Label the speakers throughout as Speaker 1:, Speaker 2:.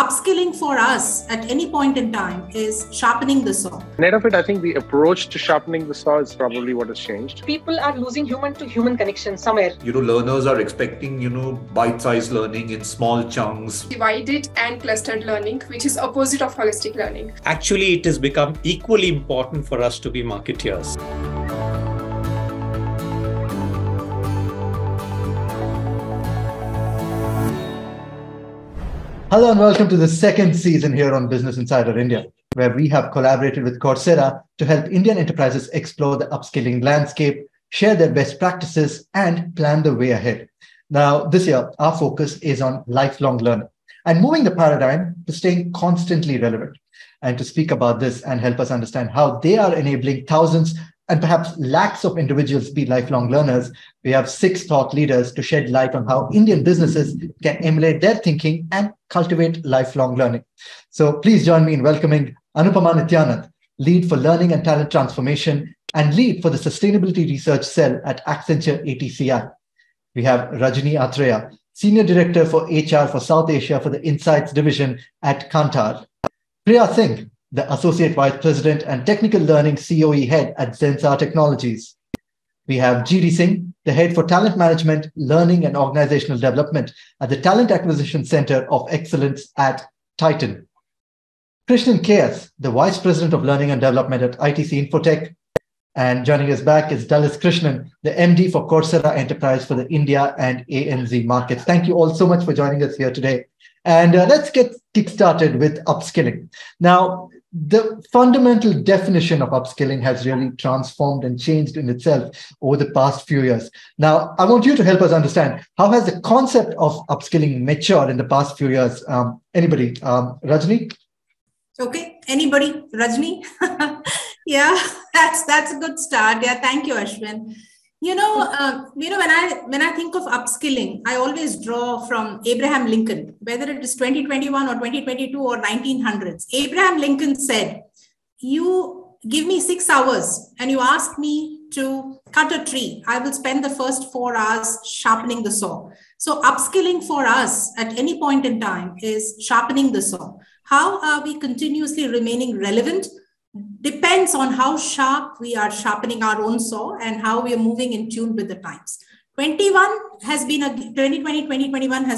Speaker 1: upskilling for us at any point in time is sharpening the saw.
Speaker 2: Net of it, I think the approach to sharpening the saw is probably what has changed.
Speaker 3: People are losing human-to-human connection somewhere.
Speaker 4: Learners are expecting, bite-sized learning in small chunks.
Speaker 5: Divided and clustered learning, which is opposite of holistic learning.
Speaker 6: Actually, it has become equally important for us to be marketeers.
Speaker 7: Hello and welcome to the second season here on Business Insider India, where we have collaborated with Coursera to help Indian enterprises explore the upskilling landscape, share their best practices, and plan the way ahead. Now, this year, our focus is on lifelong learning and moving the paradigm to staying constantly relevant. And to speak about this and help us understand how they are enabling thousands and perhaps lakhs of individuals be lifelong learners, we have 6 thought leaders to shed light on how Indian businesses can emulate their thinking and cultivate lifelong learning. So please join me in welcoming Anupama Nityanand, Lead for Learning and Talent Transformation and Lead for the Sustainability Research Cell at Accenture ATCI. We have Rajni Atreya, Senior Director for HR for South Asia for the Insights Division at Kantar. Priya Singh, the Associate Vice President and Technical Learning COE Head at Zensar Technologies. We have GD Singh, the Head for Talent Management, Learning and Organizational Development at the Talent Acquisition Center of Excellence at Titan. Krishnan KS, the Vice President of Learning and Development at ITC Infotech. And joining us back is Dallas Krishnan, the MD for Coursera Enterprise for the India and ANZ markets. Thank you all so much for joining us here today. And let's get kick-started with upskilling. Now, the fundamental definition of upskilling has really transformed and changed in itself over the past few years. Now, I want you to help us understand, how has the concept of upskilling matured in the past few years? Anybody? Rajni?
Speaker 1: Okay, anybody? Rajni? Yeah, that's a good start. Yeah, thank you, Ashwin. When I think of upskilling, I always draw from Abraham Lincoln, whether it is 2021 or 2022 or 1900s. Abraham Lincoln said, you give me 6 hours and you ask me to cut a tree, I will spend the first 4 hours sharpening the saw. So upskilling for us at any point in time is sharpening the saw. How are we continuously remaining relevant? Depends on how sharp we are sharpening our own saw and how we are moving in tune with the times. 2021 has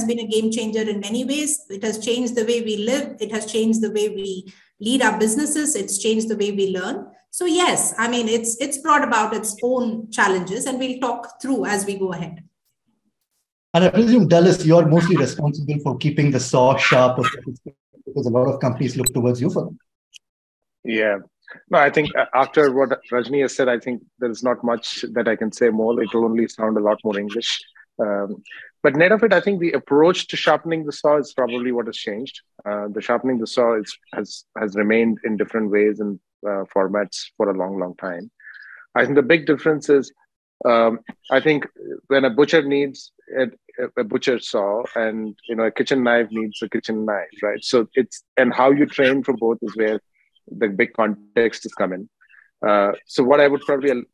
Speaker 1: been a game changer in many ways. It has changed the way we live. It has changed the way we lead our businesses. It's changed the way we learn. So yes, it's brought about its own challenges, and we'll talk through as we go ahead.
Speaker 7: And I presume, Dallas, you're mostly responsible for keeping the saw sharp, because a lot of companies look towards you for them.
Speaker 2: Yeah. No, I think after what Rajni has said, I think there is not much that I can say more. It will only sound a lot more English. But net of it, I think the approach to sharpening the saw is probably what has changed. The sharpening the saw has remained in different ways and formats for a long, long time. I think the big difference is, I think when a butcher needs a butcher saw, and a kitchen knife needs a kitchen knife, right? So and how you train for both is where the big context is coming. So what I would probably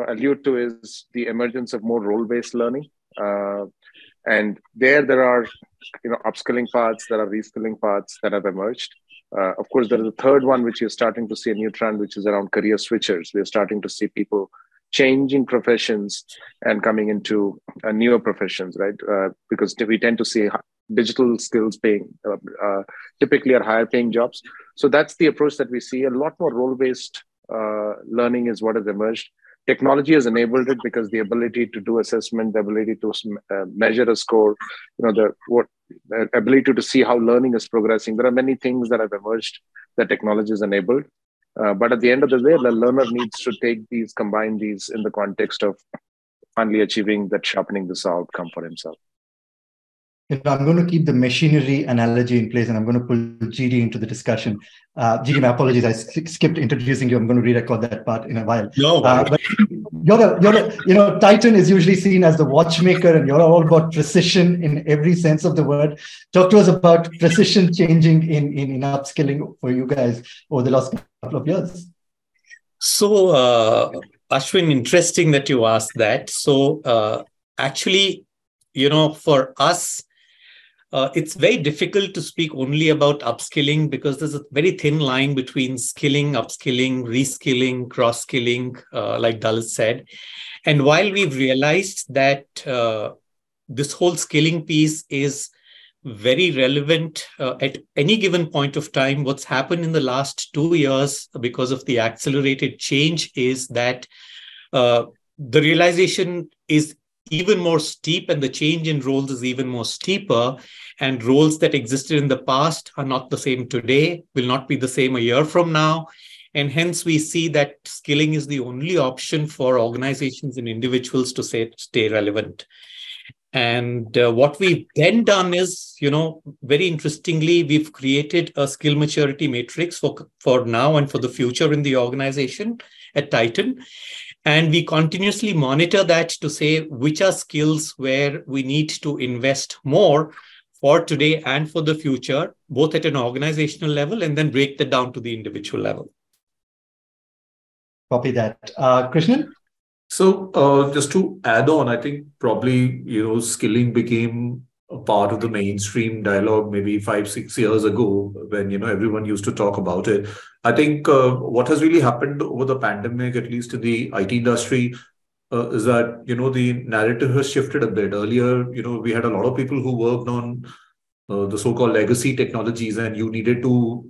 Speaker 2: allude to is the emergence of more role-based learning. And there are upskilling paths, there are reskilling paths that have emerged. Of course, there is a third one, which you're starting to see a new trend, which is around career switchers. We're starting to see people changing professions and coming into newer professions, right? Because we tend to see digital skills paying, typically are higher paying jobs. So that's the approach that we see. A lot more role-based learning is what has emerged. Technology has enabled it because the ability to do assessment, the ability to measure a score, the ability to see how learning is progressing. There are many things that have emerged that technology has enabled. But at the end of the day, the learner needs to combine these in the context of finally achieving that sharpening the saw outcome for himself.
Speaker 7: I'm going to keep the machinery analogy in place, and I'm going to pull GD into the discussion. GD, my apologies, I skipped introducing you. I'm going to re-record that part in a while.
Speaker 6: No,
Speaker 7: but Titan is usually seen as the watchmaker, and you're all about precision in every sense of the word. Talk to us about precision changing in upskilling for you guys over the last couple of years.
Speaker 6: So, Ashwin, interesting that you asked that. So, actually, for us, it's very difficult to speak only about upskilling because there's a very thin line between skilling, upskilling, reskilling, cross-skilling, like Dalit said. And while we've realized that this whole skilling piece is very relevant at any given point of time, what's happened in the last 2 years because of the accelerated change is that the realization is even more steep and the change in roles is even more steeper, and roles that existed in the past are not the same today, will not be the same a year from now. And hence we see that skilling is the only option for organizations and individuals to stay relevant. And what we've then done is, very interestingly, we've created a skill maturity matrix for now and for the future in the organization at Titan. And we continuously monitor that to say which are skills where we need to invest more for today and for the future, both at an organizational level, and then break that down to the individual level.
Speaker 7: Copy that. Krishnan?
Speaker 4: So just to add on, I think probably, skilling became a part of the mainstream dialogue maybe 5-6 years ago when, everyone used to talk about it. I think what has really happened over the pandemic, at least in the IT industry, is that, the narrative has shifted a bit. Earlier, we had a lot of people who worked on the so-called legacy technologies, and you needed to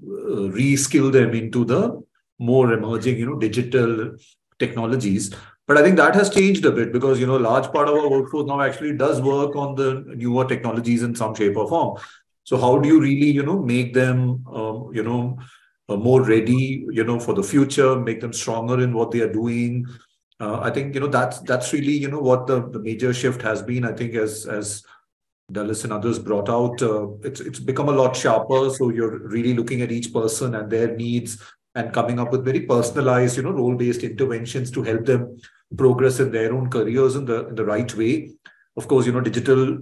Speaker 4: reskill them into the more emerging, digital technologies. But I think that has changed a bit because, large part of our workforce now actually does work on the newer technologies in some shape or form. So how do you really, make them, more ready, for the future, make them stronger in what they are doing? I think, that's really, what the major shift has been. I think as Dallas and others brought out, it's become a lot sharper. So you're really looking at each person and their needs and coming up with very personalized, role-based interventions to help them progress in their own careers in the right way. Of course, digital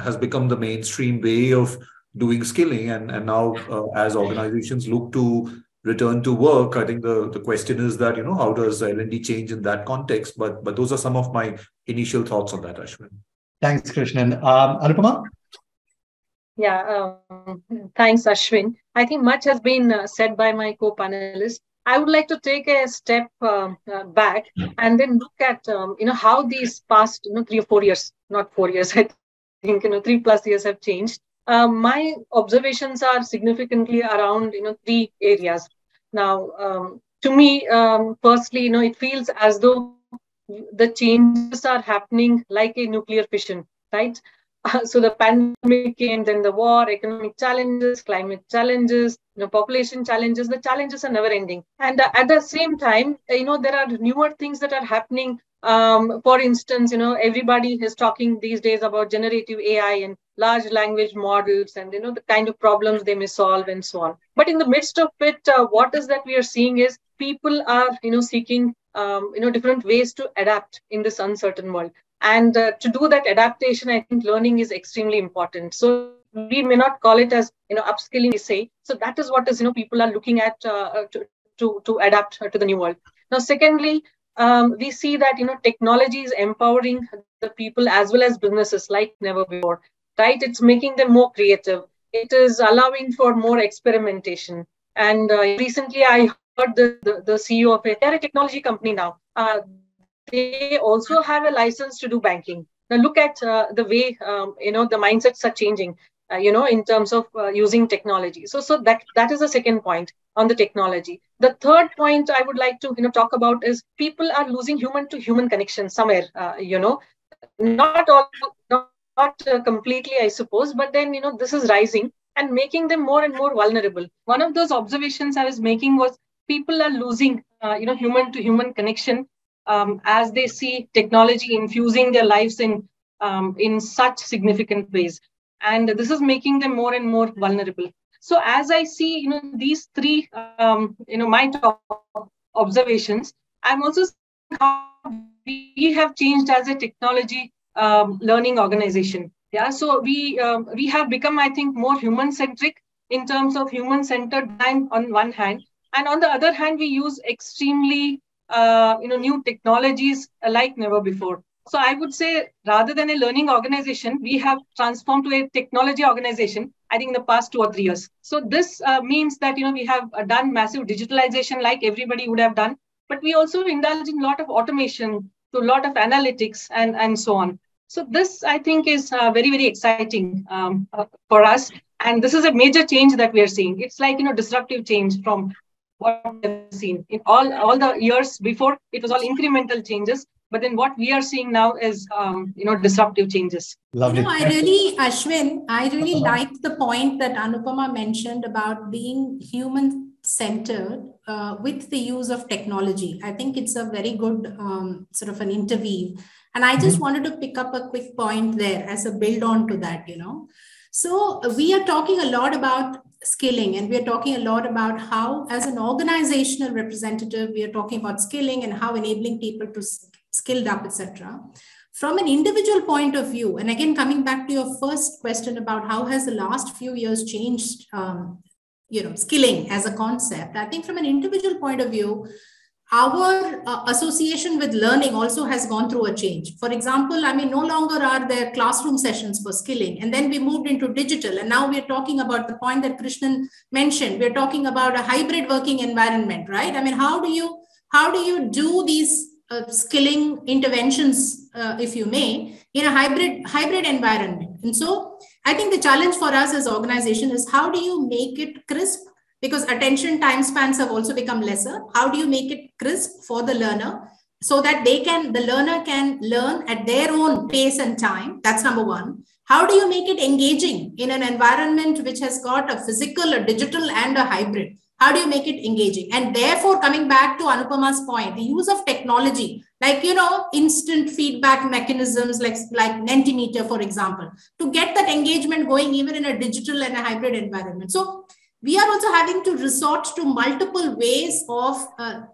Speaker 4: has become the mainstream way of doing skilling, and now as organizations look to return to work, I think the question is that how does L&D change in that context? But those are some of my initial thoughts on that, Ashwin.
Speaker 7: Thanks, Krishnan. Anupama?
Speaker 3: Yeah, thanks, Ashwin. I think much has been said by my co-panelists. I would like to take a step back and then look at, how these past, 3 or 4 years, not 4 years, I think, 3+ years have changed. My observations are significantly around, 3 areas. Now, to me, firstly, it feels as though the changes are happening like a nuclear fission, right? So the pandemic came, then the war, economic challenges, climate challenges, population challenges. The challenges are never ending. And at the same time, there are newer things that are happening. For instance, everybody is talking these days about generative AI and large language models and, the kind of problems they may solve and so on. But in the midst of it, what is that we are seeing is people are, seeking, different ways to adapt in this uncertain world. And to do that adaptation, I think learning is extremely important. So we may not call it as, upskilling, we say. So that is what is, people are looking at to adapt to the new world. Now, secondly, we see that, technology is empowering the people as well as businesses like never before, right? It's making them more creative. It is allowing for more experimentation. And recently, I heard the CEO of they're a technology company now. They also have a license to do banking. Now look at the way, the mindsets are changing, in terms of using technology. So that is the second point on the technology. The third point I would like to, talk about is people are losing human to human connection somewhere, not completely, I suppose, but then, this is rising and making them more and more vulnerable. One of those observations I was making was people are losing, human to human connection as they see technology infusing their lives in such significant ways. And this is making them more and more vulnerable. So as I see, these 3, my top observations, I'm also seeing how we have changed as a technology learning organization. Yeah, so we have become, I think, more human-centric in terms of human-centered design on one hand. And on the other hand, we use extremely new technologies like never before. So I would say, rather than a learning organization, we have transformed to a technology organization, I think in the past 2 or 3 years. So this means that, we have done massive digitalization like everybody would have done, but we also indulge in a lot of automation, to a lot of analytics and so on. So this, I think, is very, very exciting for us. And this is a major change that we are seeing. It's like, disruptive change from what we've seen. In all the years before, it was all incremental changes. But then what we are seeing now is, disruptive changes.
Speaker 7: Lovely.
Speaker 1: Ashwin, I really like the point that Anupama mentioned about being human-centered with the use of technology. I think it's a very good sort of an interweave. And I just wanted to pick up a quick point there as a build on to that, So we are talking a lot about skilling, and we are talking a lot about how, as an organizational representative, we are talking about skilling and how enabling people to skilled up, etc. From an individual point of view, and again, coming back to your first question about how has the last few years changed, skilling as a concept, I think from an individual point of view, our association with learning also has gone through a change. For example, no longer are there classroom sessions for skilling, and then we moved into digital, and now we're talking about the point that Krishnan mentioned. We're talking about a hybrid working environment, right? How do you do these skilling interventions, if you may, in a hybrid environment? And so I think the challenge for us as organization is, how do you make it crisp? Because attention time spans have also become lesser. How do you make it crisp for the learner so that the learner can learn at their own pace and time? That's number one. How do you make it engaging in an environment which has got a physical, a digital, and a hybrid? How do you make it engaging? And therefore, coming back to Anupama's point, the use of technology, like, instant feedback mechanisms, like Mentimeter, for example, to get that engagement going even in a digital and a hybrid environment. So we are also having to resort to multiple ways of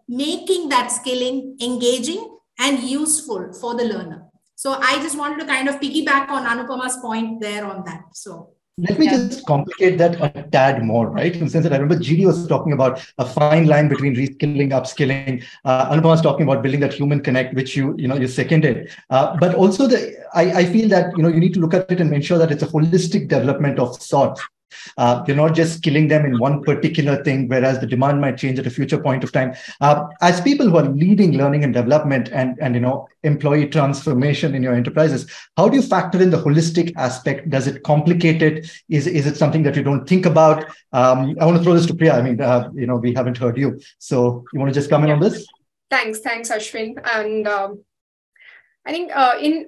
Speaker 1: making that skilling engaging and useful for the learner. So I just wanted to kind of piggyback on Anupama's point there on that. So
Speaker 7: let me just complicate that a tad more, right? In the sense that I remember GD was talking about a fine line between reskilling, upskilling. Anupama was talking about building that human connect, which you seconded. But also I feel that, you need to look at it and ensure that it's a holistic development of sorts. You're not just skilling them in one particular thing, whereas the demand might change at a future point of time. As people who are leading learning and development and employee transformation in your enterprises, how do you factor in the holistic aspect? Does it complicate it? Is it something that you don't think about? I want to throw this to Priya. We haven't heard you. So you want to just comment on this?
Speaker 5: Thanks, Ashwin. And I think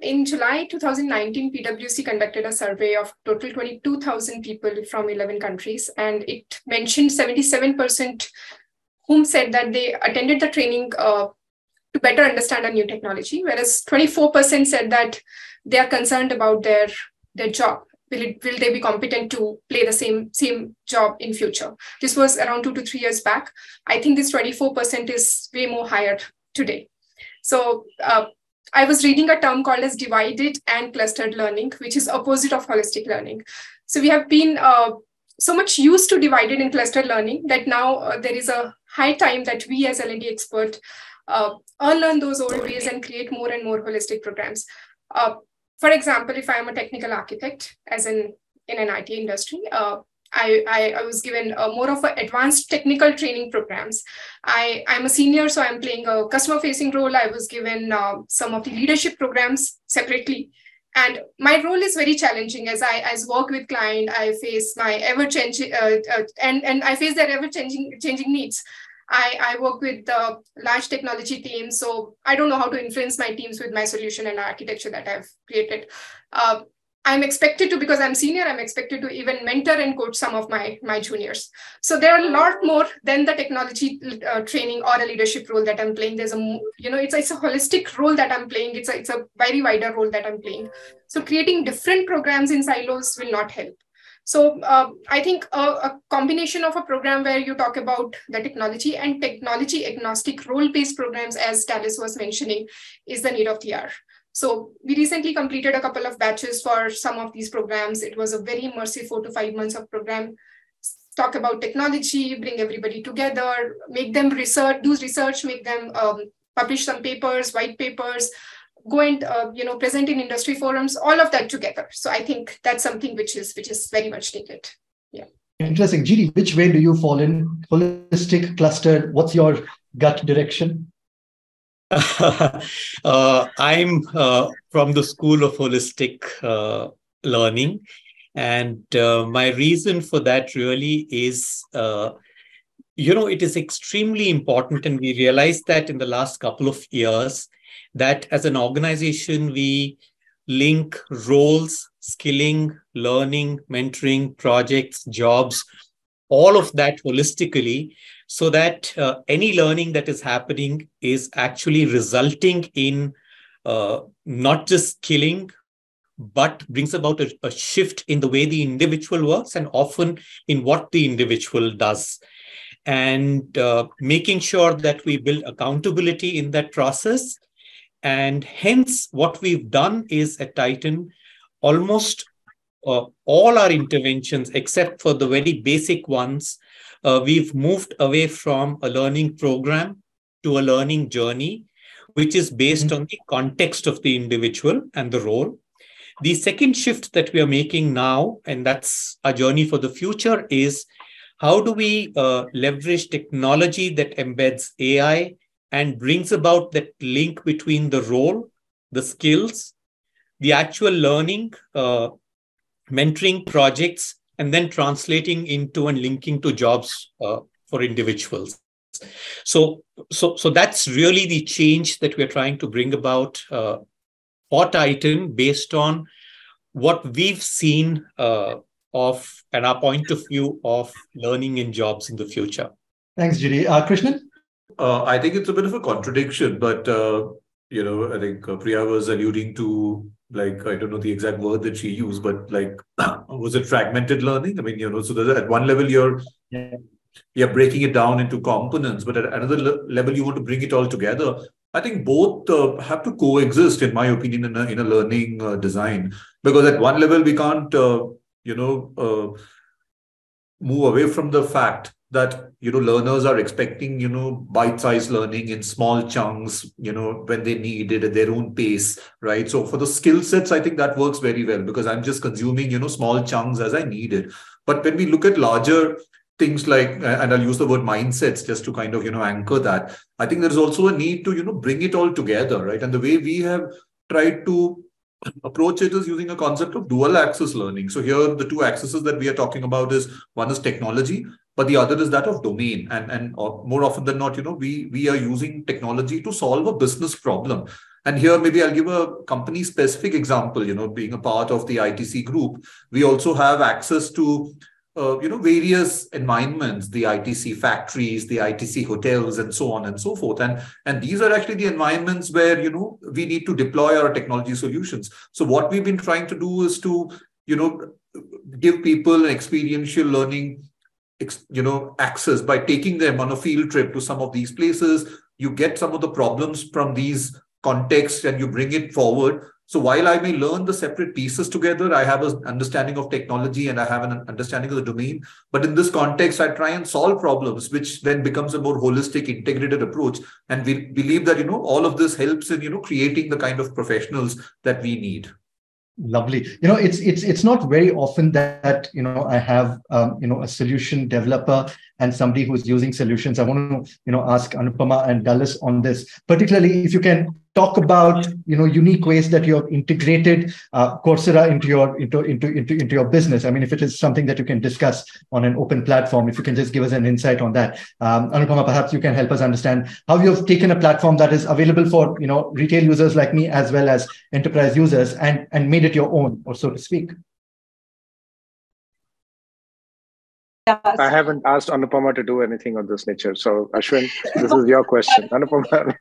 Speaker 5: in July 2019, PwC conducted a survey of total 22,000 people from 11 countries, and it mentioned 77% whom said that they attended the training to better understand a new technology, whereas 24% said that they are concerned about their job. Will they be competent to play the same job in future? This was around 2 to 3 years back. I think this 24% is way more higher today. So I was reading a term called as divided and clustered learning, which is opposite of holistic learning. So we have been so much used to divided and clustered learning that now there is a high time that we as L&D expert unlearn those old ways and create more and more holistic programs. For example, if I am a technical architect, as in an IT industry, I was given more of an advanced technical training programs. I'm a senior, so I'm playing a customer-facing role. I was given some of the leadership programs separately. And my role is very challenging as I work with client. I face my ever-changing, and I face their ever-changing needs. I work with large technology teams, so I don't know how to influence my teams with my solution and architecture that I've created. I'm expected to, because I'm senior, I'm expected to even mentor and coach some of my juniors. So there are a lot more than the technology training or a leadership role that I'm playing. There's it's a holistic role that I'm playing. It's a very wider role that I'm playing. So creating different programs in silos will not help. So I think a combination of a program where you talk about the technology and technology agnostic role-based programs, as Dallas was mentioning, is the need of the hour. So we recently completed a couple of batches for some of these programs. It was a very immersive 4 to 5 months of program. Talk about technology, bring everybody together, make them do research, make them publish some papers, white papers, go and present in industry forums, all of that together. So I think that's something which is very much needed. Yeah.
Speaker 7: Interesting. GD, which way do you fall in? Holistic, clustered? What's your gut direction?
Speaker 6: I'm from the school of holistic learning. And my reason for that really is, it is extremely important. And we realized that in the last couple of years, that as an organization, we link roles, skilling, learning, mentoring, projects, jobs, all of that holistically, so that any learning that is happening is actually resulting in not just skilling, but brings about a shift in the way the individual works and often in what the individual does. And making sure that we build accountability in that process. And hence, what we've done is at Titan, almost all our interventions, except for the very basic ones, we've moved away from a learning program to a learning journey, which is based on the context of the individual and the role. The second shift that we are making now, and that's a journey for the future, is how do we leverage technology that embeds AI and brings about that link between the role, the skills, the actual learning, mentoring projects, and then translating into and linking to jobs for individuals. So that's really the change that we're trying to bring about for Titan based on what we've seen of and our point of view of learning in jobs in the future.
Speaker 7: Thanks, GD. Krishnan?
Speaker 4: I think it's a bit of a contradiction, but I think Priya was alluding to, like, I don't know the exact word that she used, but like, was it fragmented learning? I mean, so at one level you're breaking it down into components, but at another level you want to bring it all together. I think both have to coexist, in my opinion, in a learning design, because at one level we can't, move away from the fact that learners are expecting bite-sized learning in small chunks when they need it at their own pace, right? So for the skill sets, I think that works very well because I'm just consuming small chunks as I need it. But when we look at larger things like, and I'll use the word mindsets just to kind of anchor that, I think there's also a need to bring it all together, right? And the way we have tried to approach it is using a concept of dual axis learning. So here the two axes that we are talking about is, one is technology, but the other is that of domain. And more often than not, we are using technology to solve a business problem. And here maybe I'll give a company specific example. Being a part of the ITC group, we also have access to various environments, the ITC factories, the ITC hotels, and so on and so forth. And these are actually the environments where, we need to deploy our technology solutions. So what we've been trying to do is to, give people an experiential learning, access by taking them on a field trip to some of these places. You get some of the problems from these contexts and you bring it forward. So while I may learn the separate pieces together, I have an understanding of technology and I have an understanding of the domain. But in this context, I try and solve problems, which then becomes a more holistic, integrated approach. And we believe that, all of this helps in, creating the kind of professionals that we need.
Speaker 7: Lovely. It's not very often that I have a solution developer and somebody who's using solutions. I want to ask Anupama and Dulles on this, particularly if you can talk about unique ways that you have integrated Coursera into your business. I mean, if it is something that you can discuss on an open platform, if you can just give us an insight on that. Anupama, perhaps you can help us understand how you have taken a platform that is available for retail users like me as well as enterprise users and made it your own, or so to speak.
Speaker 2: I haven't asked Anupama to do anything of this nature. So Ashwin, this is your question. Anupama.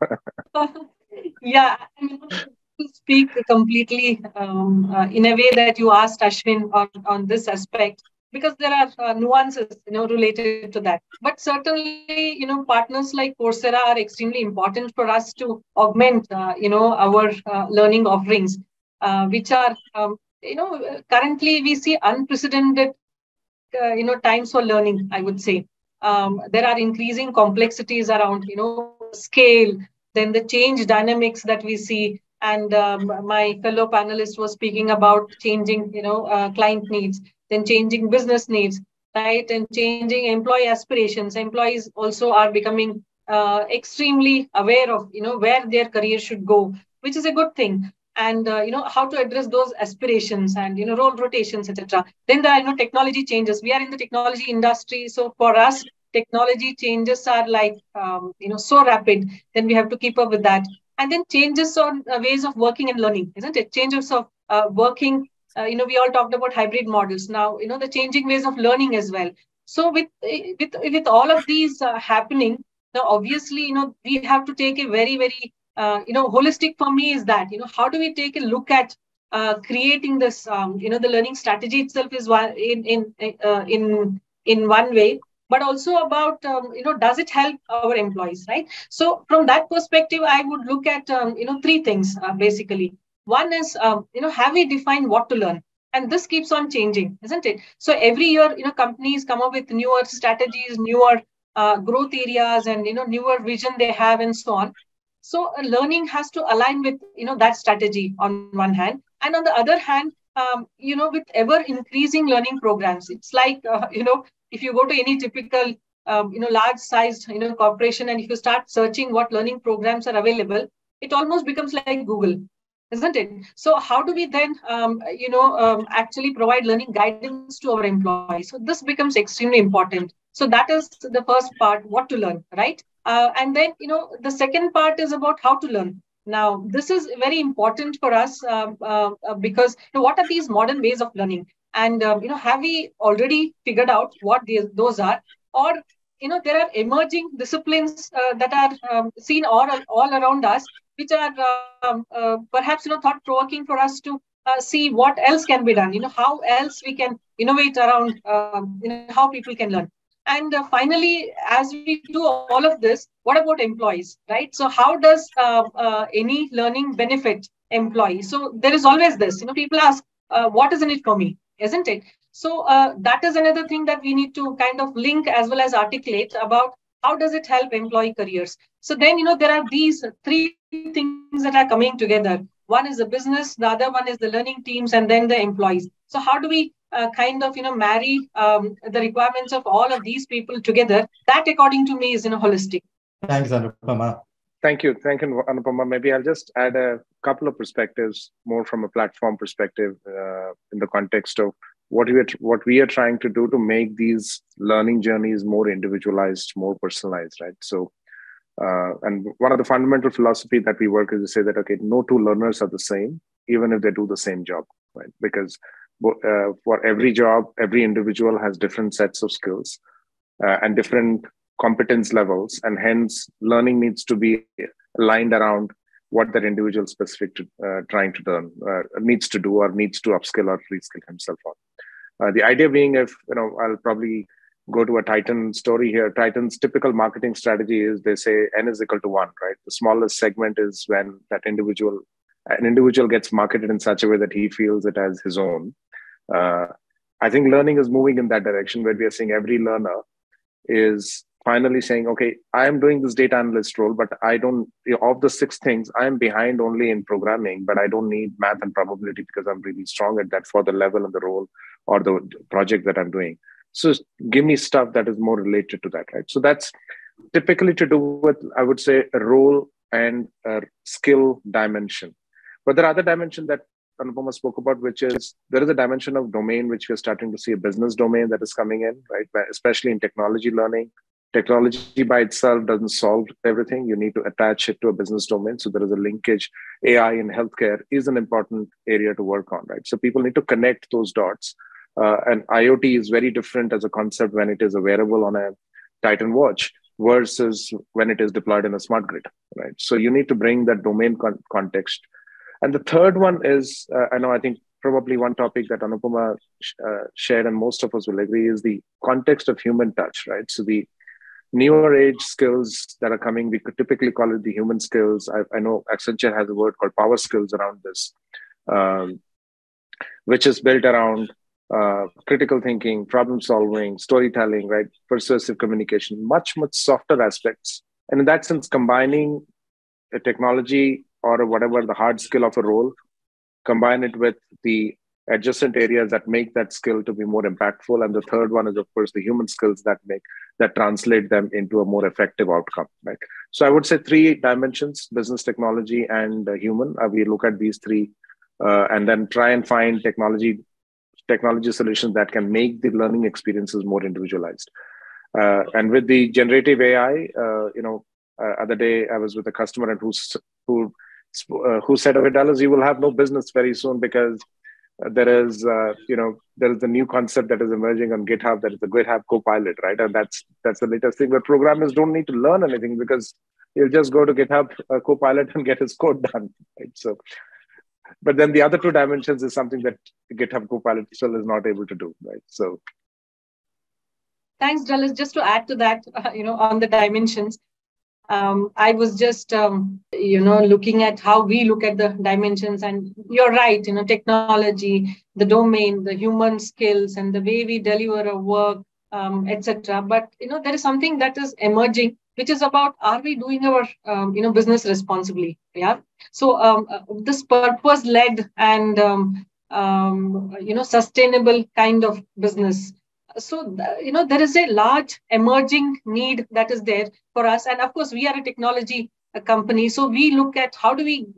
Speaker 3: Yeah, to speak completely in a way that you asked Ashwin on this aspect, because there are nuances related to that. But certainly, partners like Coursera are extremely important for us to augment our learning offerings, which are currently we see unprecedented times for learning, I would say. There are increasing complexities around scale, then the change dynamics that we see, And my fellow panelist was speaking about changing, client needs, then changing business needs, right? And changing employee aspirations. Employees also are becoming extremely aware of, where their career should go, which is a good thing. And, how to address those aspirations and, role rotations, etc. Then there are, technology changes. We are in the technology industry. So for us, technology changes are like, so rapid. Then we have to keep up with that. And then changes on ways of working and learning, isn't it? Changes of working. We all talked about hybrid models. Now, the changing ways of learning as well. So with all of these happening, now obviously, we have to take a very, very holistic for me is that, how do we take a look at creating this, the learning strategy itself is one in one way, but also about, does it help our employees, right? So from that perspective, I would look at, three things, basically. One is, have we defined what to learn? And this keeps on changing, isn't it? So every year, companies come up with newer strategies, newer growth areas, and, newer vision they have, and so on. So learning has to align with, that strategy on one hand. And on the other hand, with ever increasing learning programs, it's like, if you go to any typical, large sized, corporation, and if you start searching what learning programs are available, it almost becomes like Google, isn't it? So how do we then, actually provide learning guidance to our employees? So this becomes extremely important. So that is the first part, what to learn, right? And then, the second part is about how to learn. Now, this is very important for us because what are these modern ways of learning? And, have we already figured out what those are? Or, there are emerging disciplines that are seen all around us, which are perhaps, thought-provoking for us to see what else can be done, how else we can innovate around, how people can learn. And finally, as we do all of this, what about employees, right? So how does any learning benefit employees? So there is always this, people ask, what is in it for me, isn't it? So that is another thing that we need to kind of link as well as articulate about how does it help employee careers. So then, there are these three things that are coming together. One is the business, the other one is the learning teams, and then the employees. So how do we kind of, marry the requirements of all of these people together? That, according to me, is, holistic.
Speaker 7: Thanks, Anupama.
Speaker 2: Thank you, Anupama. Maybe I'll just add a couple of perspectives, more from a platform perspective, in the context of what we are trying to do to make these learning journeys more individualized, more personalized, right? So, and one of the fundamental philosophy that we work is to say that, okay, no two learners are the same, even if they do the same job, right? Because for every job, every individual has different sets of skills and different competence levels, and hence learning needs to be aligned around what that individual specific to trying to learn needs to do, or needs to upskill or reskill himself on. The idea being, if I'll probably go to a Titan story here. Titan's typical marketing strategy is they say N is equal to 1, right? The smallest segment is when an individual gets marketed in such a way that he feels it as his own. I think learning is moving in that direction, where we are seeing every learner is finally saying, okay, I am doing this data analyst role, but I don't, of the 6 things, I am behind only in programming, but I don't need math and probability because I'm really strong at that for the level and the role or the project that I'm doing. So give me stuff that is more related to that, right? So that's typically to do with, I would say, a role and a skill dimension. But there are other dimensions that Anupama spoke about, which is there is a dimension of domain, which we're starting to see, a business domain that is coming in, right? Especially in technology learning. Technology by itself doesn't solve everything. You need to attach it to a business domain. So there is a linkage. AI in healthcare is an important area to work on, right? So people need to connect those dots. And IoT is very different as a concept when it is a wearable on a Titan watch versus when it is deployed in a smart grid, right? So you need to bring that domain context. And the third one is, I think probably one topic that Anupama shared and most of us will agree is the context of human touch, right? So the newer age skills that are coming, we could typically call it the human skills. I know Accenture has a word called power skills around this, which is built around critical thinking, problem solving, storytelling, right? Persuasive communication, much, much softer aspects. And in that sense, combining a technology or whatever the hard skill of a role, combine it with the adjacent areas that make that skill to be more impactful. And the third one is, of course, the human skills that translate them into a more effective outcome, right? So I would say 3 dimensions: business, technology, and human. We look at these 3 and then try and find technology solutions that can make the learning experiences more individualized. And with the generative AI, other day I was with a customer and who said, "Okay, Dallas, you will have no business very soon because there is the new concept that is emerging on GitHub, that is the GitHub Copilot, right? And that's the latest thing where programmers don't need to learn anything because he'll just go to GitHub Copilot and get his code done, right? So, but then the other 2 dimensions is something that GitHub Copilot still is not able to do, right? So,
Speaker 3: thanks, Dallas. Just to add to that, on the dimensions, I was just, looking at how we look at the dimensions, and you're right, technology, the domain, the human skills, and the way we deliver our work, etc. But, there is something that is emerging, which is about, are we doing our, business responsibly? Yeah. So this purpose-led and, sustainable kind of business. So, there is a large emerging need that is there for us. And of course, we are a technology company. So we look at how do we,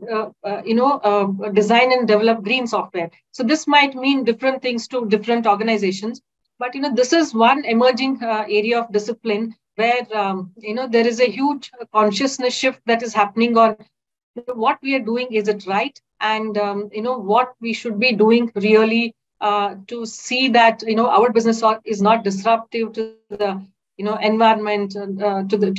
Speaker 3: design and develop green software. So this might mean different things to different organizations. But, this is one emerging area of discipline where, there is a huge consciousness shift that is happening on what we are doing. Is it right? And, what we should be doing really to see that our business is not disruptive to the environment, to the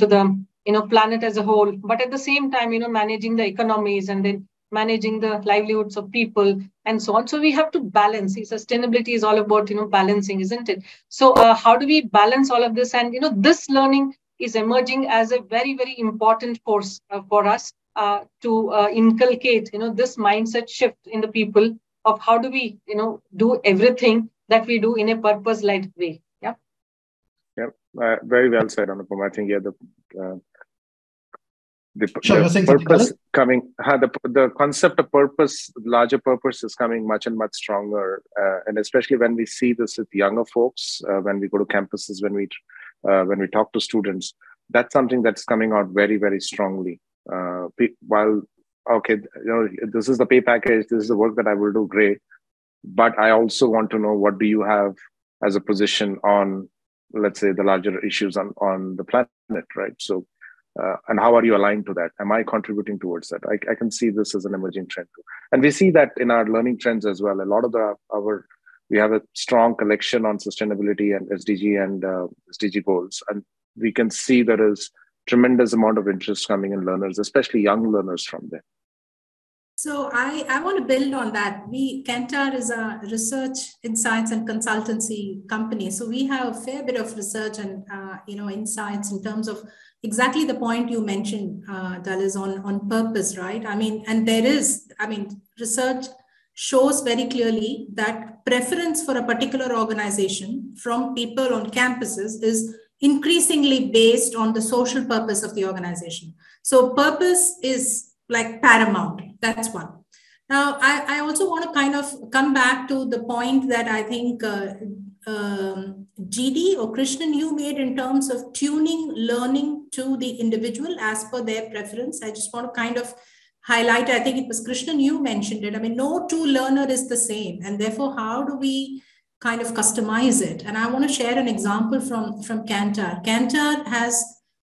Speaker 3: planet as a whole, but at the same time managing the economies and then managing the livelihoods of people and so on. So we have to balance. Sustainability is all about balancing, isn't it? So how do we balance all of this? And this learning is emerging as a very, very important force for us to inculcate this mindset shift in the people of how do we, do everything that we do in a purpose-led way. Yeah.
Speaker 2: Yeah. Very well said, Anupam. I think the purpose coming, the concept of purpose, larger purpose is coming much and much stronger. And especially when we see this with younger folks, when we go to campuses, when we talk to students, that's something that's coming out very, very strongly. While okay, this is the pay package, this is the work that I will do, great. But I also want to know, what do you have as a position on, let's say, the larger issues on the planet, right? So, and how are you aligned to that? Am I contributing towards that? I can see this as an emerging trend too. And we see that in our learning trends as well. A lot of we have a strong collection on sustainability and SDG and SDG goals. And we can see there is tremendous amount of interest coming in learners, especially young learners from there.
Speaker 1: So I want to build on that. Kantar is a research, insights, and consultancy company. So we have a fair bit of research and insights in terms of exactly the point you mentioned, Dallas, on purpose, right? Research shows very clearly that preference for a particular organization from people on campuses is increasingly based on the social purpose of the organization. So purpose is like paramount. That's one. Now, I also want to kind of come back to the point that I think GD or Krishnan, you made in terms of tuning learning to the individual as per their preference. I just want to kind of highlight, I think it was Krishnan, you mentioned it. I mean, no two learner is the same. And therefore, how do we kind of customize it? And I want to share an example from Kantar.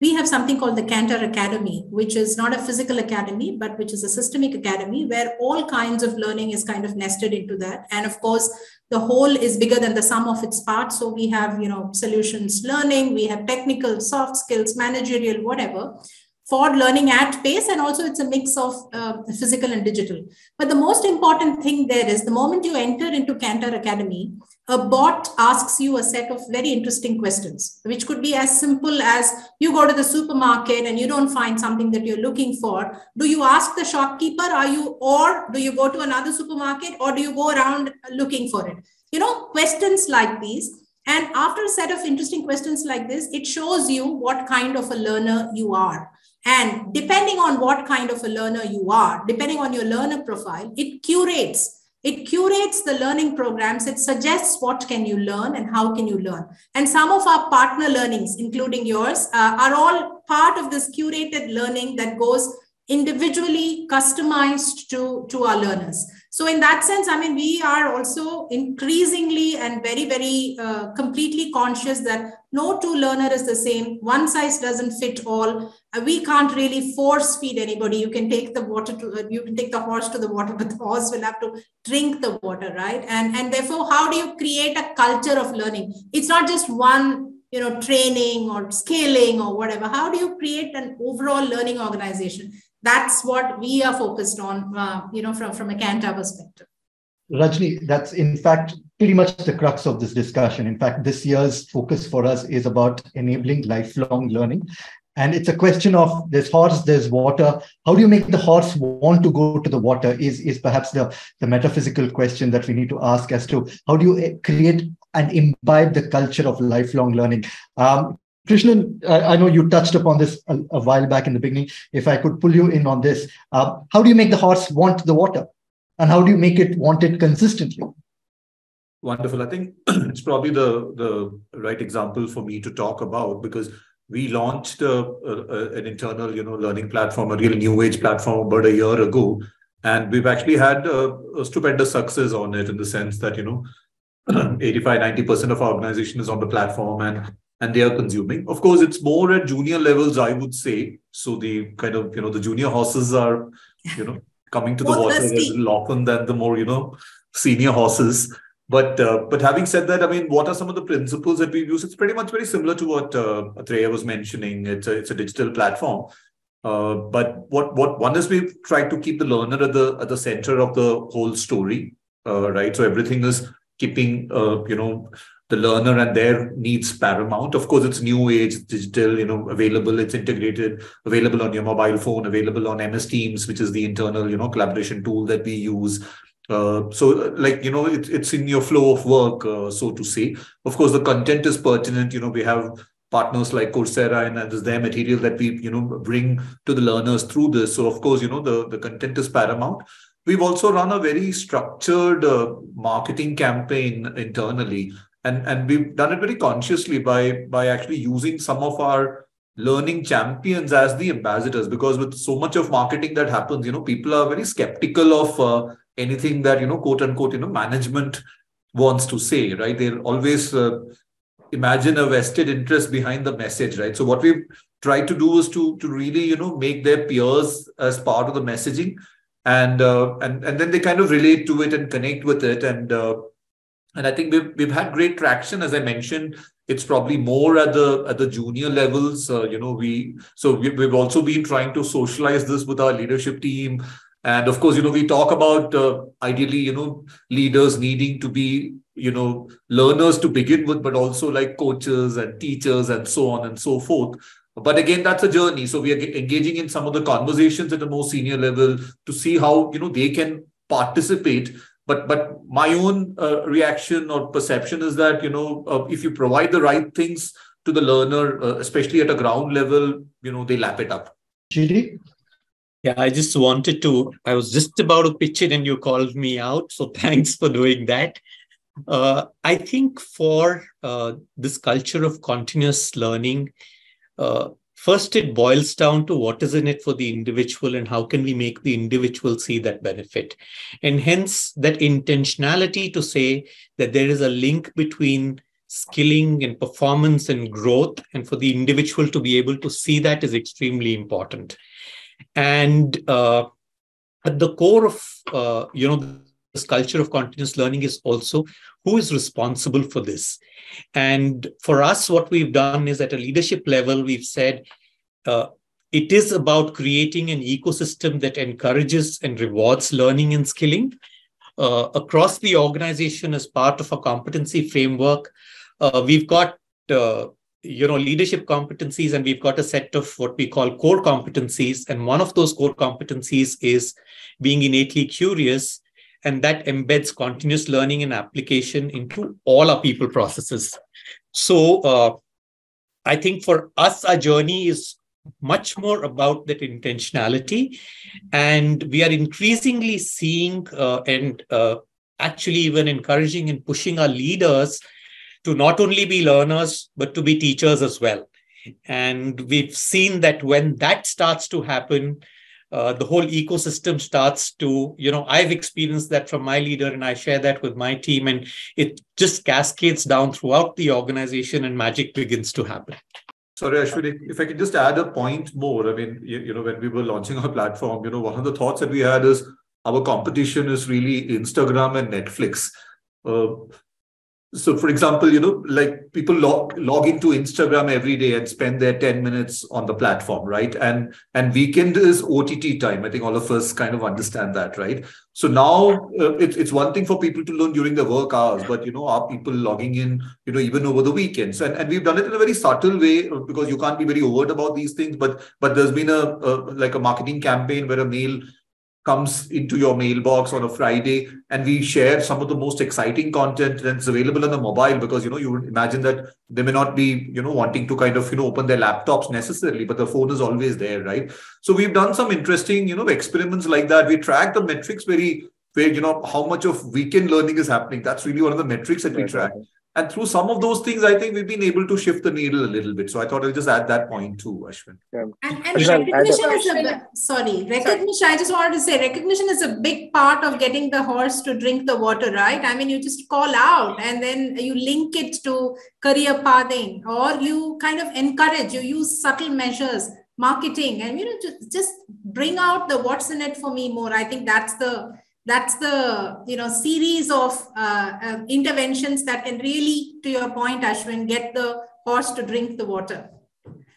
Speaker 1: We have something called the Kantar Academy, which is not a physical academy, but which is a systemic academy where all kinds of learning is kind of nested into that. And of course, the whole is bigger than the sum of its parts. So we have, solutions learning, we have technical, soft skills, managerial, whatever, for learning at pace. And also it's a mix of physical and digital. But the most important thing there is the moment you enter into Kantar Academy, a bot asks you a set of very interesting questions, which could be as simple as you go to the supermarket and you don't find something that you're looking for. Do you ask the shopkeeper, or do you go to another supermarket, or do you go around looking for it? Questions like these. And after a set of interesting questions like this, it shows you what kind of a learner you are. And depending on what kind of a learner you are, depending on your learner profile, it curates the learning programs. It suggests what can you learn and how can you learn. And some of our partner learnings, including yours, are all part of this curated learning that goes individually customized to our learners. So in that sense, I mean, we are also increasingly and very, very completely conscious that no two learner is the same. One size doesn't fit all. We can't really force feed anybody. You can take the horse to the water, but the horse will have to drink the water, right? And therefore, how do you create a culture of learning? It's not just one, training or scaling or whatever. How do you create an overall learning organization? That's what we are focused on, from a Cantar perspective.
Speaker 7: Rajni, that's in fact pretty much the crux of this discussion. In fact, this year's focus for us is about enabling lifelong learning. And it's a question of there's horse, there's water. How do you make the horse want to go to the water is perhaps the metaphysical question that we need to ask as to how do you create and imbibe the culture of lifelong learning. Krishnan, I know you touched upon this a while back in the beginning. If I could pull you in on this, how do you make the horse want the water? And how do you make it want it consistently?
Speaker 4: Wonderful. I think it's probably the right example for me to talk about, because we launched an internal, learning platform, a real new age platform about a year ago. And we've actually had a stupendous success on it, in the sense that, 85-90% of our organization is on the platform and they are consuming. Of course, it's more at junior levels, I would say. So the kind of, the junior horses are, coming to the water a little often than the more, senior horses. But having said that, I mean, what are some of the principles that we've used? It's pretty much very similar to what Atreya was mentioning. It's a digital platform. But what one is, we've tried to keep the learner at the center of the whole story, right? So everything is keeping, the learner and their needs paramount. Of course, it's new age, digital, available, it's integrated, available on your mobile phone, available on MS Teams, which is the internal, collaboration tool that we use. So it's in your flow of work, so to say. Of course, the content is pertinent. We have partners like Coursera, and there's their material that we, bring to the learners through this. So of course, the content is paramount. We've also run a very structured marketing campaign internally. And we've done it very consciously by actually using some of our learning champions as the ambassadors, because with so much of marketing that happens, people are very skeptical of anything that, quote unquote, management wants to say, right? They'll always imagine a vested interest behind the message, right? So what we've tried to do is to really, make their peers as part of the messaging, and then they kind of relate to it and connect with it. And I think we've had great traction. As I mentioned, it's probably more at the junior levels. We've also been trying to socialize this with our leadership team. And of course, we talk about ideally, leaders needing to be, learners to begin with, but also like coaches and teachers and so on and so forth. But again, that's a journey. So we are engaging in some of the conversations at a more senior level to see how, they can participate. But my own reaction or perception is that, if you provide the right things to the learner, especially at a ground level, they lap it up.
Speaker 7: GD?
Speaker 6: Yeah, I was just about to pitch it and you called me out. So thanks for doing that. I think for this culture of continuous learning, first, it boils down to what is in it for the individual and how can we make the individual see that benefit. And hence that intentionality to say that there is a link between skilling and performance and growth, and for the individual to be able to see that is extremely important. And at the core of, this culture of continuous learning is also who is responsible for this. And for us, what we've done is at a leadership level, we've said it is about creating an ecosystem that encourages and rewards learning and skilling across the organization as part of a competency framework. We've got leadership competencies, and we've got a set of what we call core competencies. And one of those core competencies is being innately curious, and that embeds continuous learning and application into all our people processes. So I think for us, our journey is much more about that intentionality. And we are increasingly seeing and actually even encouraging and pushing our leaders to not only be learners, but to be teachers as well. And we've seen that when that starts to happen, the whole ecosystem starts to, I've experienced that from my leader and I share that with my team, and it just cascades down throughout the organization and magic begins to happen.
Speaker 4: Sorry, Ashwin, if I could just add a point more. I mean, when we were launching our platform, one of the thoughts that we had is our competition is really Instagram and Netflix. So, for example, like people log into Instagram every day and spend their 10 minutes on the platform, right? And weekend is OTT time. I think all of us kind of understand that, right? So now it's one thing for people to learn during their work hours, but, are people logging in, even over the weekends? And we've done it in a very subtle way because you can't be very overt about these things. But there's been a marketing campaign where a mail comes into your mailbox on a Friday, and we share some of the most exciting content that's available on the mobile, because you would imagine that they may not be wanting to kind of open their laptops necessarily, but the phone is always there, right? So we've done some interesting experiments like that. We track the metrics where how much of weekend learning is happening. That's really one of the metrics that we track. And through some of those things, I think we've been able to shift the needle a little bit. So I thought I'll just add that point too, Ashwin.
Speaker 1: Yeah. And recognition is recognition. I just wanted to say recognition is a big part of getting the horse to drink the water, right? I mean, you just call out and then you link it to career pathing, or you kind of encourage, you use subtle measures, marketing, and just bring out the what's in it for me more. I think that's the series of interventions that can really, to your point, Ashwin, get the horse to drink the water.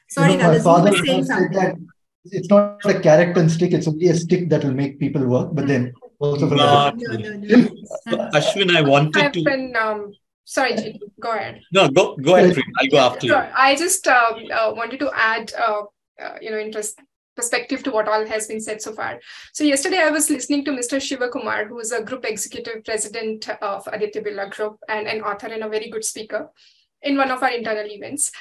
Speaker 1: Sorry,
Speaker 7: my father said that it's not a carrot and stick, it's only a stick that will make people work. But then also from
Speaker 6: Ashwin, I wanted to.
Speaker 5: Sorry, Jit, go ahead.
Speaker 6: No, go ahead, Priya. I'll go after you.
Speaker 5: I just wanted to add, perspective to what all has been said so far. So yesterday I was listening to Mr. Shiva Kumar, who is a group executive president of Aditya Birla Group and an author and a very good speaker in one of our internal events.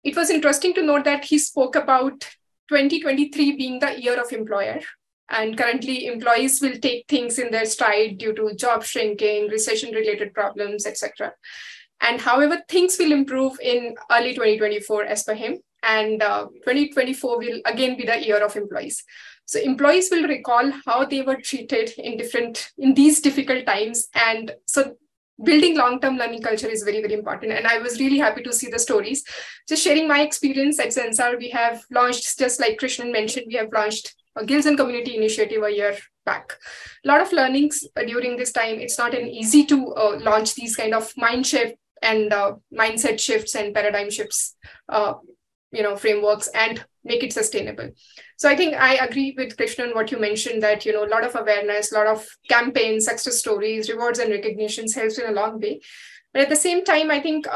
Speaker 5: It was interesting to note that he spoke about 2023 being the year of employer. And currently employees will take things in their stride due to job shrinking, recession-related problems, etc. And however, things will improve in early 2024 as per him. And 2024 will again be the year of employees. So employees will recall how they were treated in these difficult times. And so building long-term learning culture is very, very important. And I was really happy to see the stories. Just sharing my experience at Zensar, we have launched, just like Krishnan mentioned, we have launched a Guilds and Community Initiative a year back. A lot of learnings during this time. It's not an easy to launch these kind of mind shift and mindset shifts and paradigm shifts, frameworks, and make it sustainable. So I think I agree with Krishnan what you mentioned, that a lot of awareness, a lot of campaigns, success stories, rewards and recognitions helps in a long way. But at the same time, I think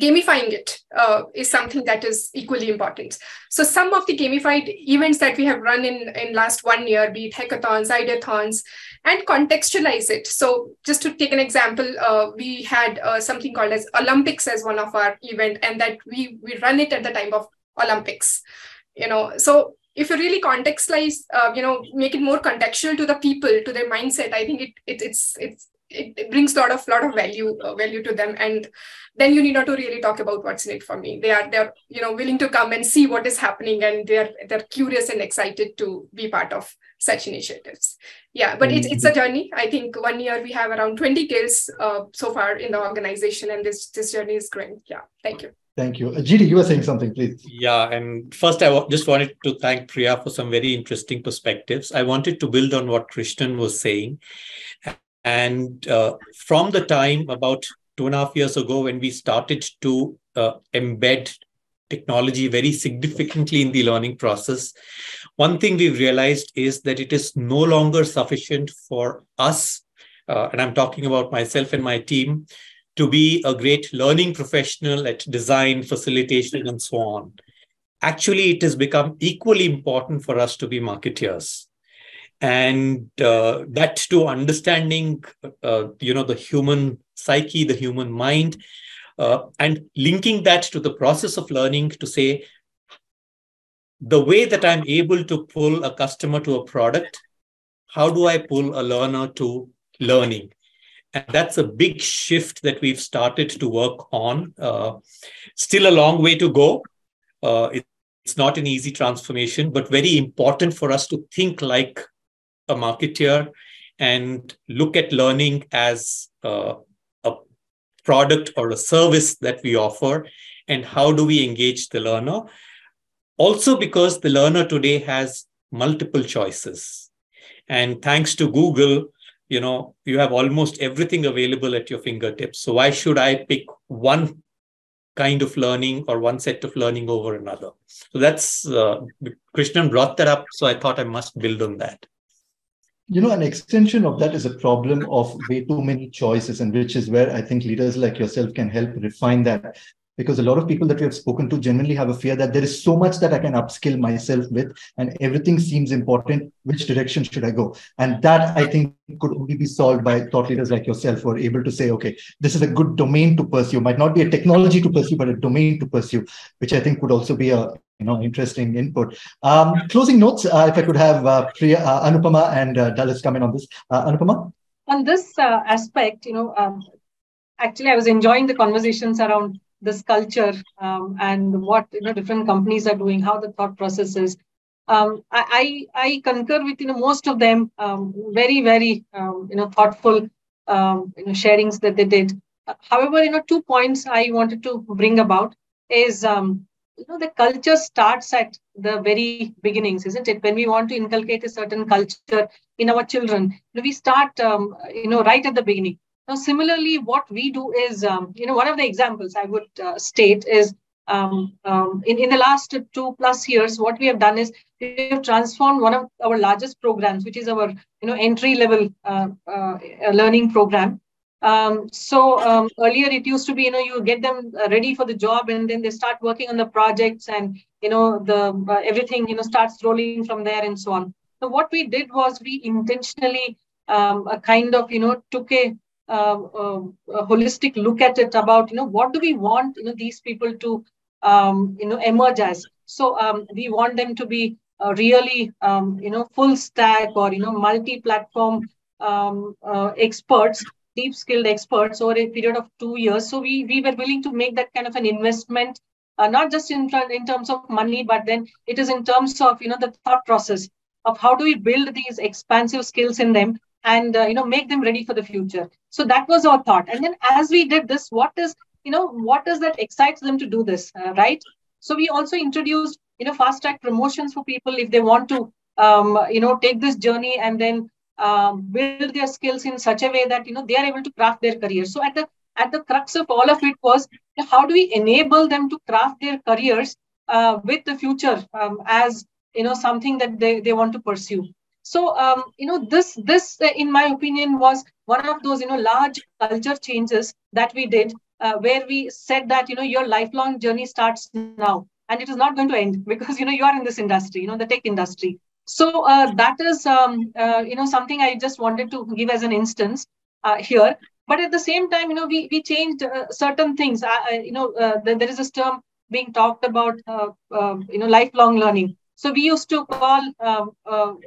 Speaker 5: gamifying it is something that is equally important. So some of the gamified events that we have run in last 1 year, be it hackathons, ideathons, and contextualize it. So just to take an example, we had something called as Olympics as one of our event, and that we run it at the time of Olympics. So if you really contextualize, make it more contextual to the people, to their mindset, I think it brings a lot of value to them. And then you need not to really talk about what's in it for me. They're willing to come and see what is happening, and they're curious and excited to be part of such initiatives. Yeah, but it's a journey. I think 1 year we have around 20 guilds so far in the organization, and this journey is growing. Yeah, thank you.
Speaker 7: Thank you. GD, you were saying something, please.
Speaker 6: Yeah, and first I just wanted to thank Priya for some very interesting perspectives. I wanted to build on what Krishnan was saying. And from the time about 2.5 years ago, when we started to embed technology very significantly in the learning process, one thing we've realized is that it is no longer sufficient for us, and I'm talking about myself and my team, to be a great learning professional at design, facilitation, and so on. Actually, it has become equally important for us to be marketeers. And that to understanding, the human psyche, the human mind, and linking that to the process of learning to say, the way that I'm able to pull a customer to a product, how do I pull a learner to learning? And that's a big shift that we've started to work on. Still a long way to go. It's not an easy transformation, but very important for us to think like a marketeer and look at learning as a product or a service that we offer, and how do we engage the learner? Also, because the learner today has multiple choices. And thanks to Google, you have almost everything available at your fingertips. So why should I pick one kind of learning or one set of learning over another? So that's, Krishnan brought that up, so I thought I must build on that.
Speaker 7: An extension of that is a problem of way too many choices, and which is where I think leaders like yourself can help refine that. Because a lot of people that we have spoken to genuinely have a fear that there is so much that I can upskill myself with, and everything seems important. Which direction should I go? And that, I think, could only be solved by thought leaders like yourself who are able to say, okay, this is a good domain to pursue. Might not be a technology to pursue, but a domain to pursue, which I think would also be a interesting input. Closing notes, if I could have Priya, Anupama and Dallas come in on this. Anupama?
Speaker 3: On this aspect, actually, I was enjoying the conversations around this culture and what different companies are doing, how the thought process is. I concur with most of them. Very, very thoughtful sharings that they did. However, 2 points I wanted to bring about is the culture starts at the very beginnings, isn't it? When we want to inculcate a certain culture in our children, we start right at the beginning. Now, similarly, what we do is, one of the examples I would state is in the last 2+ years, what we have done is we have transformed one of our largest programs, which is our entry-level learning program. So earlier it used to be, you get them ready for the job, and then they start working on the projects, and everything starts rolling from there and so on. So what we did was we intentionally kind of took a holistic look at it about what do we want these people to emerge as. So we want them to be really full stack or multi-platform experts, deep skilled experts over a period of 2 years. So we were willing to make that kind of an investment, not just in terms of money, but then it is in terms of the thought process of how do we build these expansive skills in them and make them ready for the future. So that was our thought. And then as we did this, what is that excites them to do this, right? So we also introduced fast track promotions for people if they want to take this journey and then build their skills in such a way that they are able to craft their career. So at the crux of all of it was how do we enable them to craft their careers with the future as something that they want to pursue. So, this in my opinion, was one of those, large culture changes that we did, where we said that, your lifelong journey starts now, and it is not going to end because, you are in this industry, the tech industry. So that is, something I just wanted to give as an instance here. But at the same time, we changed certain things. There is this term being talked about, lifelong learning. So we used to call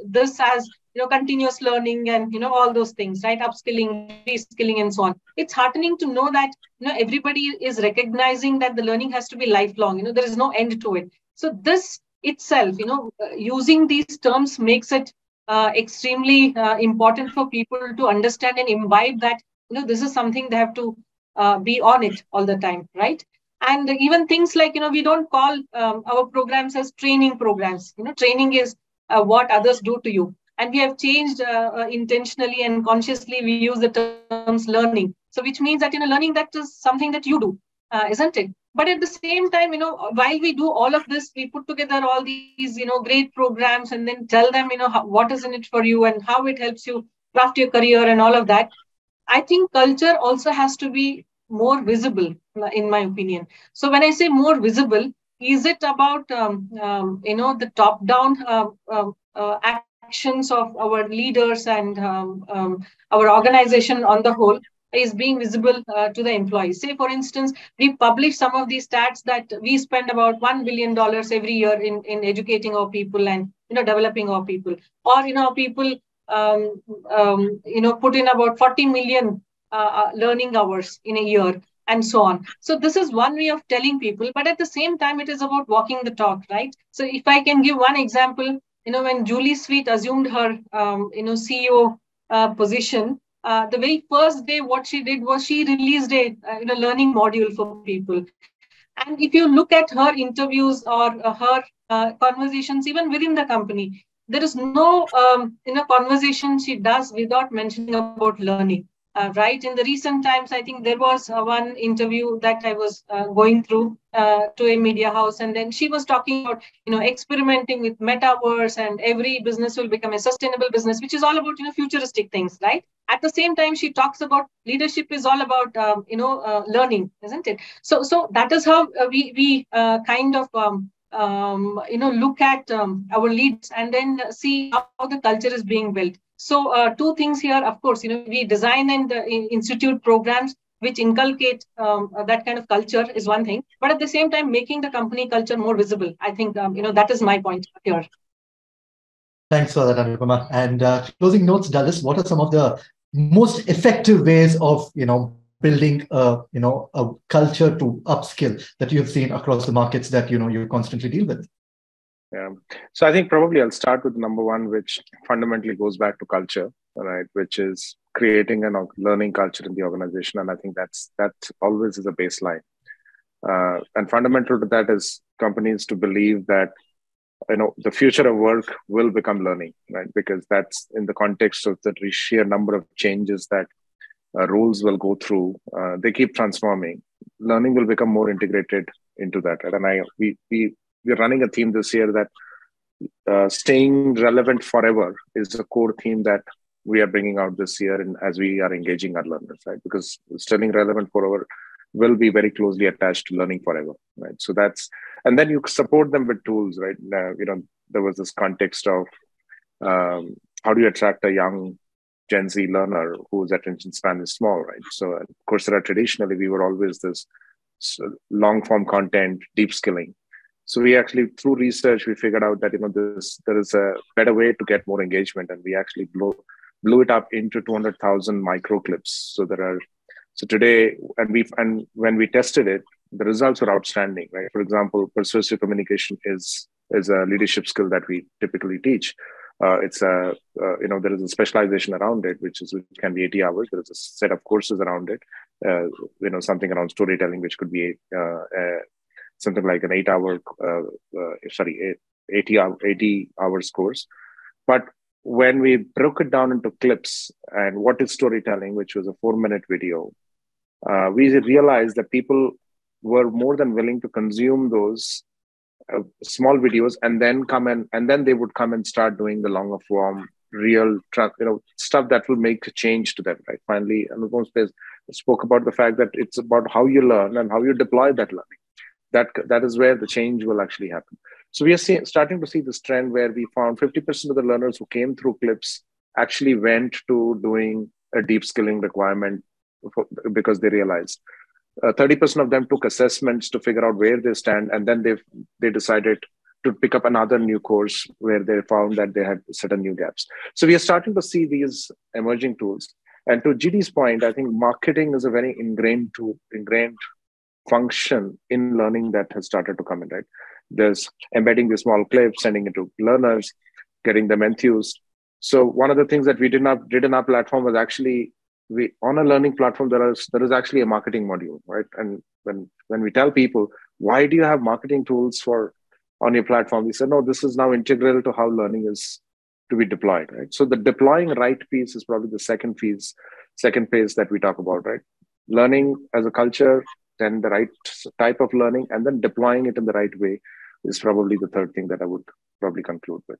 Speaker 3: this as continuous learning and all those things, right? Upskilling, reskilling, and so on. It's heartening to know that everybody is recognizing that the learning has to be lifelong. There is no end to it. So this itself, using these terms makes it extremely important for people to understand and imbibe that this is something they have to be on it all the time, right? And even things like, we don't call our programs as training programs. Training is what others do to you. And we have changed intentionally and consciously, we use the terms learning. So which means that, learning, that is something that you do, isn't it? But at the same time, while we do all of this, we put together all these, great programs and then tell them, what is in it for you and how it helps you craft your career and all of that. I think culture also has to be more visible, in my opinion. So when I say more visible, is it about, the top-down actions of our leaders and our organization on the whole? is being visible to the employees. Say, for instance, we publish some of these stats that we spend about $1 billion every year in educating our people and developing our people, or people put in about 40 million learning hours in a year, and so on. So this is one way of telling people, but at the same time, it is about walking the talk, right? So if I can give one example, when Julie Sweet assumed her, CEO position, the very first day, what she did was she released a learning module for people. And if you look at her interviews or her conversations, even within the company, there is no conversation she does without mentioning about learning. Right. In the recent times, I think there was one interview that I was going through to a media house, and then she was talking about experimenting with metaverse, and every business will become a sustainable business, which is all about futuristic things, right? At the same time, she talks about leadership is all about learning, isn't it? So that is how we kind of look at our leads and then see how the culture is being built. So two things here, of course, we design and institute programs which inculcate that kind of culture is one thing, but at the same time, making the company culture more visible. I think, that is my point here.
Speaker 7: Thanks for that, Anupama. And closing notes, Dallas, what are some of the most effective ways of, building a culture to upskill that you've seen across the markets that, you constantly deal with?
Speaker 2: Yeah. So I think probably I'll start with number one, which fundamentally goes back to culture, right? Which is creating a learning culture in the organization. And I think that always is a baseline. And fundamental to that is companies to believe that, the future of work will become learning, right? Because that's in the context of the sheer number of changes that roles will go through. They keep transforming. Learning will become more integrated into that. Right? And we're running a theme this year that staying relevant forever is a core theme that we are bringing out this year, and as we are engaging our learners, right? Because staying relevant forever will be very closely attached to learning forever, right? So and then you support them with tools, right? There was this context of how do you attract a young Gen Z learner whose attention span is small, right? So at Coursera, traditionally, we were always this long form content, deep skilling. So we actually, through research, we figured out that there is a better way to get more engagement, and we actually blew it up into 200,000 micro clips. So today, and when we tested it, the results were outstanding, right? For example, persuasive communication is a leadership skill that we typically teach. There is a specialization around it, which can be 80 hours. There is a set of courses around it. Something around storytelling, which could be something like an 80 hours course. But when we broke it down into clips and what is storytelling, which was a 4-minute video, we realized that people were more than willing to consume those small videos and then they would come and start doing the longer form, real, stuff that will make a change to them, right? Finally, Anupam spoke about the fact that it's about how you learn and how you deploy that learning. That is where the change will actually happen. So we are starting to see this trend where we found 50% of the learners who came through clips actually went to doing a deep skilling requirement because they realized. 30% of them took assessments to figure out where they stand, and then they decided to pick up another new course where they found that they had certain new gaps. So we are starting to see these emerging tools. And to GD's point, I think marketing is a very ingrained function in learning that has started to come in, right? There's embedding the small clips, sending it to learners, getting them enthused. So one of the things that we did in our platform was actually, on a learning platform, there is actually a marketing module, right? And when we tell people, why do you have marketing tools on your platform? We said, no, this is now integral to how learning is to be deployed, right? So the deploying right piece is probably the second phase that we talk about, right? Learning as a culture, then the right type of learning, and then deploying it in the right way is probably the third thing that I would probably conclude with.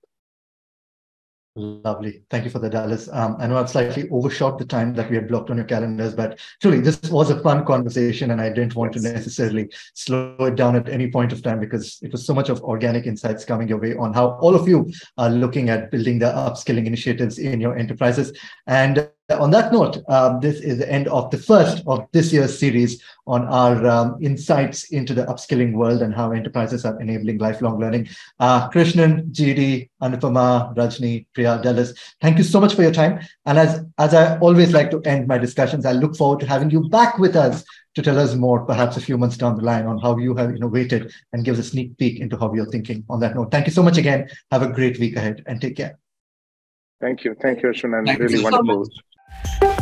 Speaker 7: Lovely. Thank you for that, Dallas. I know I've slightly overshot the time that we had blocked on your calendars, but truly, this was a fun conversation, and I didn't want to necessarily slow it down at any point of time because it was so much of organic insights coming your way on how all of you are looking at building the upskilling initiatives in your enterprises. And on that note, this is the end of the first of this year's series on our insights into the upskilling world and how enterprises are enabling lifelong learning. Krishnan, GD, Anupama, Rajni, Priya, Dallas, thank you so much for your time. And as I always like to end my discussions, I look forward to having you back with us to tell us more, perhaps a few months down the line, on how you have innovated and give us a sneak peek into how you're thinking. On that note, thank you so much again. Have a great week ahead and take care.
Speaker 2: Thank you, Ashwin, and really wonderful.
Speaker 6: So much.